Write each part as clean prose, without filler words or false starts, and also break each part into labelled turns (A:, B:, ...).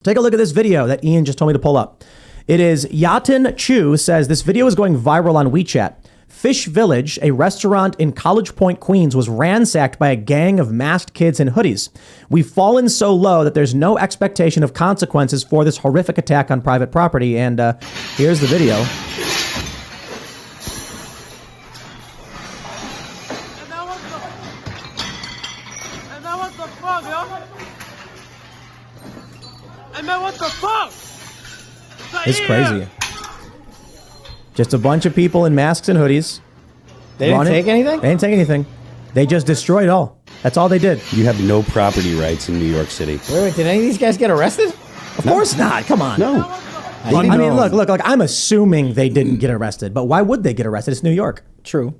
A: Take a look at this video that Ian just told me to pull up. It is Yatin Chu says this video is going viral on WeChat. Fish Village, a restaurant in College Point, Queens, was ransacked by a gang of masked kids in hoodies. We've fallen so low that there's no expectation of consequences for this horrific attack on private property. And here's the video.
B: What the fuck?
A: It's crazy. Just a bunch of people in masks and hoodies.
C: They didn't take anything?
A: They didn't take anything. They just destroyed all. That's all they did.
D: You have no property rights in New York City.
C: Wait, did any of these guys get arrested?
A: Of course not. Come on.
D: No.
A: I mean, look, I'm assuming they didn't get arrested, but why would they get arrested? It's New York.
C: True.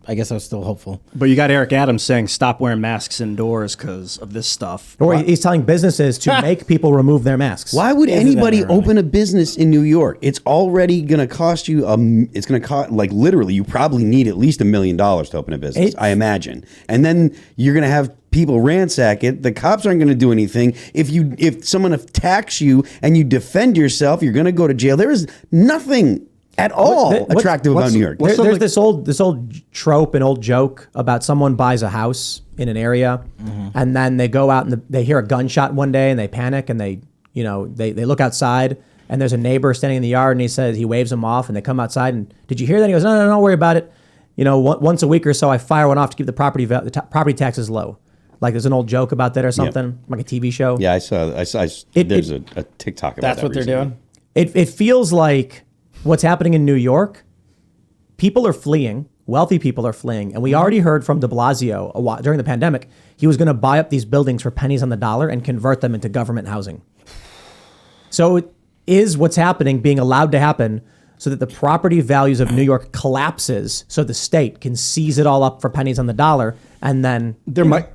C: I guess I was still hopeful.
E: But you got Eric Adams saying stop wearing masks indoors because of this stuff.
A: Or he's telling businesses to make people remove their masks.
D: Why would anybody open a business in New York? It's already going to cost you, it's going to cost, like literally, you probably need at least $1 million to open a business, I imagine. And then you're going to have people ransack it. The cops aren't going to do anything. If someone attacks you and you defend yourself, you're going to go to jail. There is nothing at all attractive about New York.
A: There's this old trope, an old joke about someone buys a house in an area, and then they go out and they hear a gunshot one day and they panic and they look outside and there's a neighbor standing in the yard and he waves them off and they come outside and did you hear that? He goes, no, don't worry about it. Once a week or so I fire one off to keep the property taxes low. Like there's an old joke about that or something, like a TV show.
D: Yeah, I saw there's a TikTok about that.
C: That's what they're doing.
A: It feels like what's happening in New York, people are fleeing, wealthy people are fleeing. And we already heard from de Blasio during the pandemic, he was going to buy up these buildings for pennies on the dollar and convert them into government housing. So is what's happening being allowed to happen so that the property values of New York collapses so the state can seize it all up for pennies on the dollar and then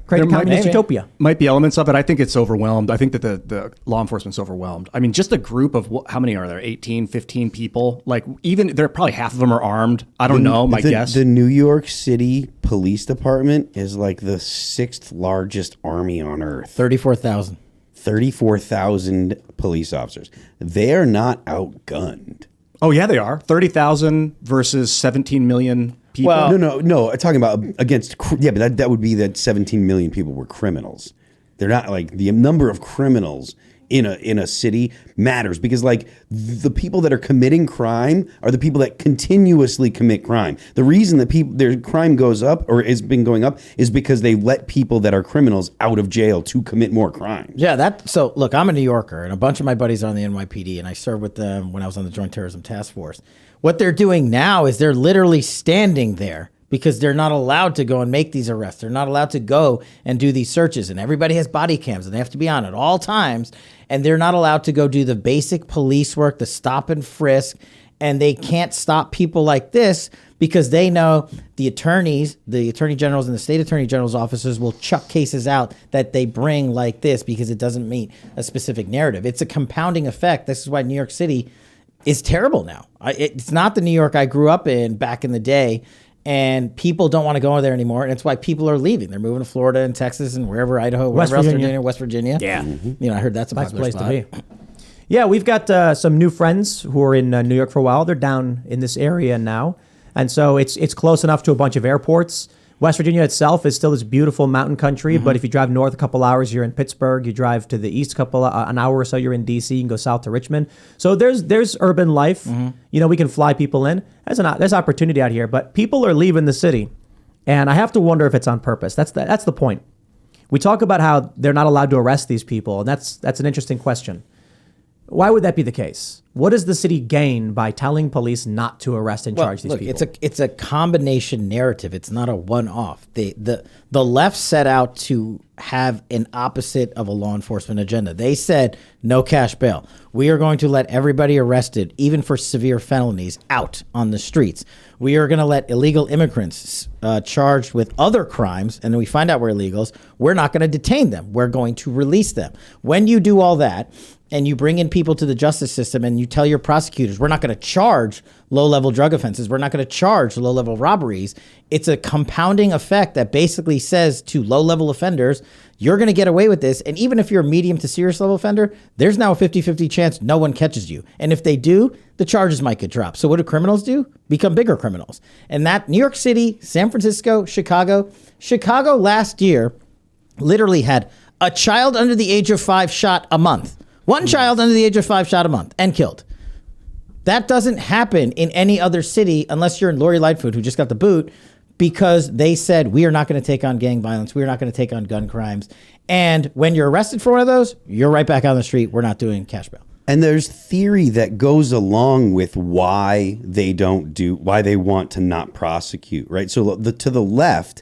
A: create a communist utopia.
E: Might be elements of it. I think it's overwhelmed. I think that the law enforcement's overwhelmed. I mean, just a group of, how many are there? 18, 15 people? Like they're probably half of them are armed. I don't know, my guess.
D: The New York City Police Department is like the 6th largest army on earth.
C: 34,000.
D: 34,000 police officers. They're not outgunned.
E: Oh, yeah, they are. 30,000 versus 17 million people.
D: Well, no. I'm talking about against. Yeah, but that would be that 17 million people were criminals. They're not like the number of criminals in a city matters because like the people that are committing crime are the people that continuously commit crime. The reason that their crime goes up or has been going up is because they let people that are criminals out of jail to commit more crimes.
C: Yeah, so look, I'm a New Yorker and a bunch of my buddies are on the NYPD and I served with them when I was on the Joint Terrorism Task Force. What they're doing now is they're literally standing there because they're not allowed to go and make these arrests. They're not allowed to go and do these searches. And everybody has body cams and they have to be on at all times. And they're not allowed to go do the basic police work, the stop and frisk. And they can't stop people like this because they know the attorneys, the attorney generals and the state attorney general's offices will chuck cases out that they bring like this because it doesn't meet a specific narrative. It's a compounding effect. This is why New York City is terrible now. It's not the New York I grew up in back in the day. And people don't want to go there anymore. And it's why people are leaving. They're moving to Florida and Texas and wherever, Idaho, wherever else they're doing, West Virginia.
A: Yeah.
C: I heard that's a nice place to be.
A: Yeah, we've got some new friends who are in New York for a while. They're down in this area now. And so it's close enough to a bunch of airports. West Virginia itself is still this beautiful mountain country, but if you drive north a couple hours, you're in Pittsburgh. You drive to the east an hour or so, you're in D.C. You can go south to Richmond. So there's urban life. We can fly people in. There's opportunity out here, but people are leaving the city, and I have to wonder if it's on purpose. That's the point. We talk about how they're not allowed to arrest these people, and that's an interesting question. Why would that be the case? What does the city gain by telling police not to arrest and charge these people?
C: It's a combination narrative. It's not a one-off. The left set out to have an opposite of a law enforcement agenda. They said no cash bail. We are going to let everybody arrested, even for severe felonies, out on the streets. We are going to let illegal immigrants charged with other crimes, and then we find out we're illegals. We're not going to detain them. We're going to release them. When you do all that, and you bring in people to the justice system and you tell your prosecutors, we're not going to charge low-level drug offenses. We're not going to charge low-level robberies. It's a compounding effect that basically says to low-level offenders, you're going to get away with this. And even if you're a medium to serious level offender, there's now a 50-50 chance no one catches you. And if they do, the charges might get dropped. So what do criminals do? Become bigger criminals. And that New York City, San Francisco, Chicago last year literally had a child under the age of 5 shot a month. One child under the age of 5 shot a month and killed. That doesn't happen in any other city unless you're in Lori Lightfoot, who just got the boot, because they said, we are not going to take on gang violence. We are not going to take on gun crimes. And when you're arrested for one of those, you're right back on the street. We're not doing cash bail.
D: And there's theory that goes along with why they want to not prosecute, right? So to the left,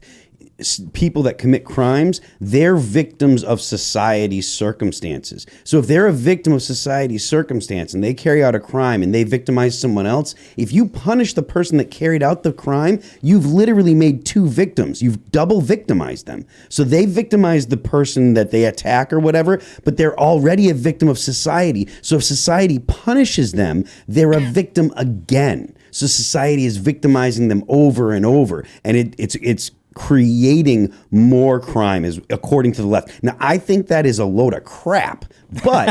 D: people that commit crimes, they're victims of society's circumstances. So if they're a victim of society's circumstance and they carry out a crime and they victimize someone else, if you punish the person that carried out the crime, you've literally made 2 victims. You've double victimized them. So they victimized the person that they attack or whatever, but they're already a victim of society. So if society punishes them, they're a victim again. So society is victimizing them over and over. And it's creating more crime, is according to the left. Now, I think that is a load of crap, but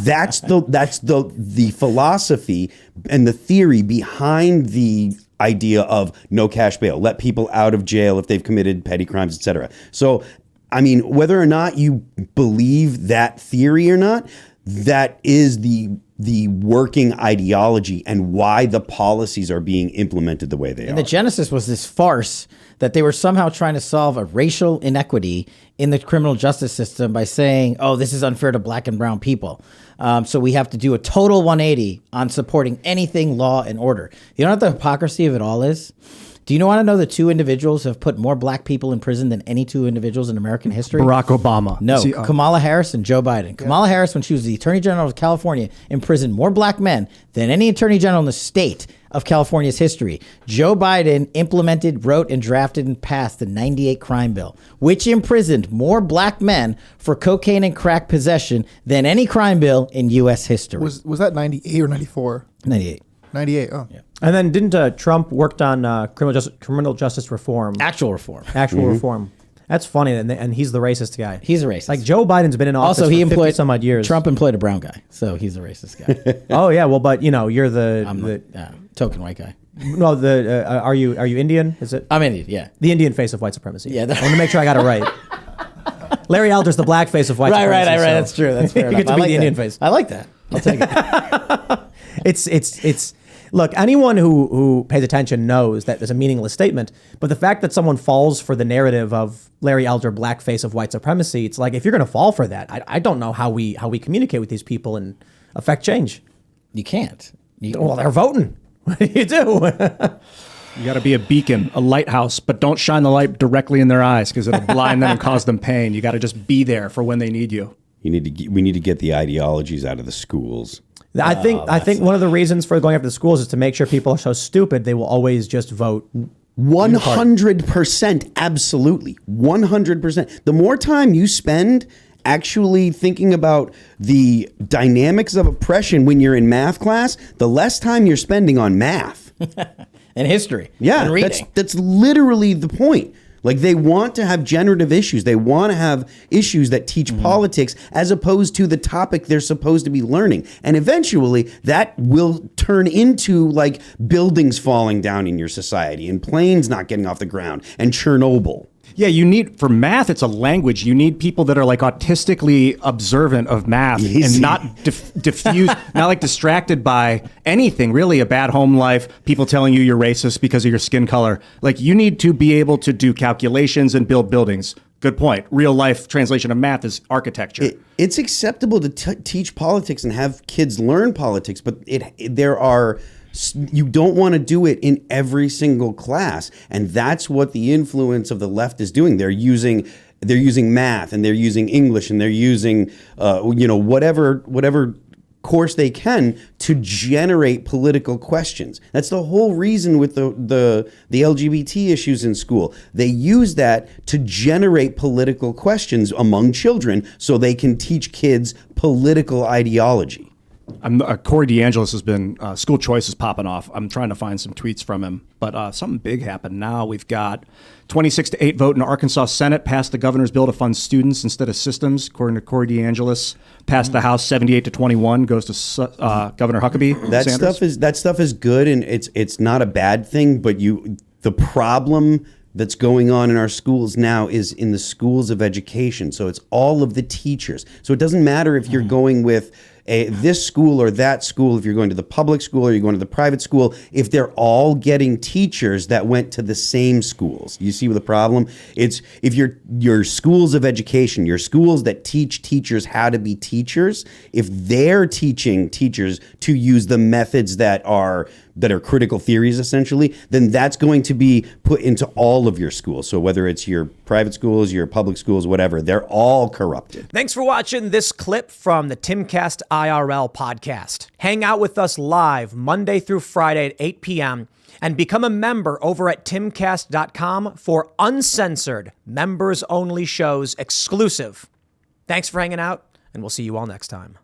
D: that's the philosophy and the theory behind the idea of no cash bail, let people out of jail if they've committed petty crimes, etc. So, I mean, whether or not you believe that theory or not, that is the working ideology and why the policies are being implemented the way they are.
C: And the genesis was this farce that they were somehow trying to solve a racial inequity in the criminal justice system by saying, oh, this is unfair to black and brown people. So we have to do a total 180 on supporting anything law and order. You know what the hypocrisy of it all is? Do you want to know the 2 individuals who have put more black people in prison than any 2 individuals in American history?
E: Barack Obama.
C: No, Kamala Harris and Joe Biden. Yeah. Kamala Harris, when she was the Attorney General of California, imprisoned more black men than any Attorney General in the state of California's history. Joe Biden implemented, wrote, and drafted and passed the 98 crime bill, which imprisoned more black men for cocaine and crack possession than any crime bill in U.S. history.
F: Was that 98 or 94?
C: 98.
F: 98, oh. Yeah.
A: And then didn't Trump worked on criminal justice reform?
C: Actual reform.
A: Reform. That's funny, and he's the racist guy.
C: He's a racist.
A: Like Joe Biden's been in office
C: also, he
A: for 50 some odd years.
C: Trump employed a brown guy, so he's a racist guy.
A: Oh yeah, well, but you're
C: I'm the token white guy.
A: No, are you Indian? Is it?
C: I'm Indian. Yeah.
A: The Indian face of white supremacy.
C: Yeah.
A: I want to make sure I got it right. Larry Elder's the black face of white supremacy.
C: Right. That's true. That's fair.
A: You get to be the Indian face.
C: I like that. I'll take it.
A: It's. Look, anyone who pays attention knows that there's a meaningless statement, but the fact that someone falls for the narrative of Larry Elder, blackface of white supremacy, it's like, if you're going to fall for that, I don't know how we communicate with these people and affect change.
C: You can't.
A: Well, they're voting. What do you do?
E: You got to be a beacon, a lighthouse, but don't shine the light directly in their eyes because it'll blind them and cause them pain. You got to just be there for when they need you.
D: We need to get the ideologies out of the schools.
A: I think one of the reasons for going after the schools is to make sure people are so stupid they will always just vote.
D: 100%, absolutely, 100%. The more time you spend actually thinking about the dynamics of oppression when you're in math class, the less time you're spending on math
C: and history.
D: Yeah,
C: and reading.
D: That's literally the point. Like, they want to have generative issues. They want to have issues that teach politics as opposed to the topic they're supposed to be learning. And eventually that will turn into like buildings falling down in your society and planes not getting off the ground and Chernobyl.
E: Yeah, for math, it's a language. You need people that are like autistically observant of math and not diffused, not like distracted by anything, really, a bad home life, people telling you you're racist because of your skin color. Like, you need to be able to do calculations and build buildings. Good point. Real life translation of math is architecture.
D: It's acceptable to teach politics and have kids learn politics, but you don't want to do it in every single class, and that's what the influence of the left is doing. They're using math, and they're using English, and they're using whatever course they can to generate political questions. That's the whole reason with the LGBT issues in school. They use that to generate political questions among children so they can teach kids political ideology.
E: Corey DeAngelis has been school choice is popping off. I'm trying to find some tweets from him, but something big happened. Now we've got 26-8 vote in Arkansas Senate passed the governor's bill to fund students instead of systems. According to Corey DeAngelis, passed the House 78-21 goes to Governor Huckabee.
D: That stuff is good, and it's not a bad thing. But the problem that's going on in our schools now is in the schools of education. So it's all of the teachers. So it doesn't matter if you're going with this school or that school, if you're going to the public school or you're going to the private school, if they're all getting teachers that went to the same schools. You see the problem? It's if your schools of education, your schools that teach teachers how to be teachers, if they're teaching teachers to use the methods that are critical theories, essentially, then that's going to be put into all of your schools. So whether it's your private schools, your public schools, whatever, they're all corrupted.
A: Thanks for watching this clip from the Timcast IRL podcast. Hang out with us live Monday through Friday at 8 p.m. and become a member over at timcast.com for uncensored, members-only shows exclusive. Thanks for hanging out, and we'll see you all next time.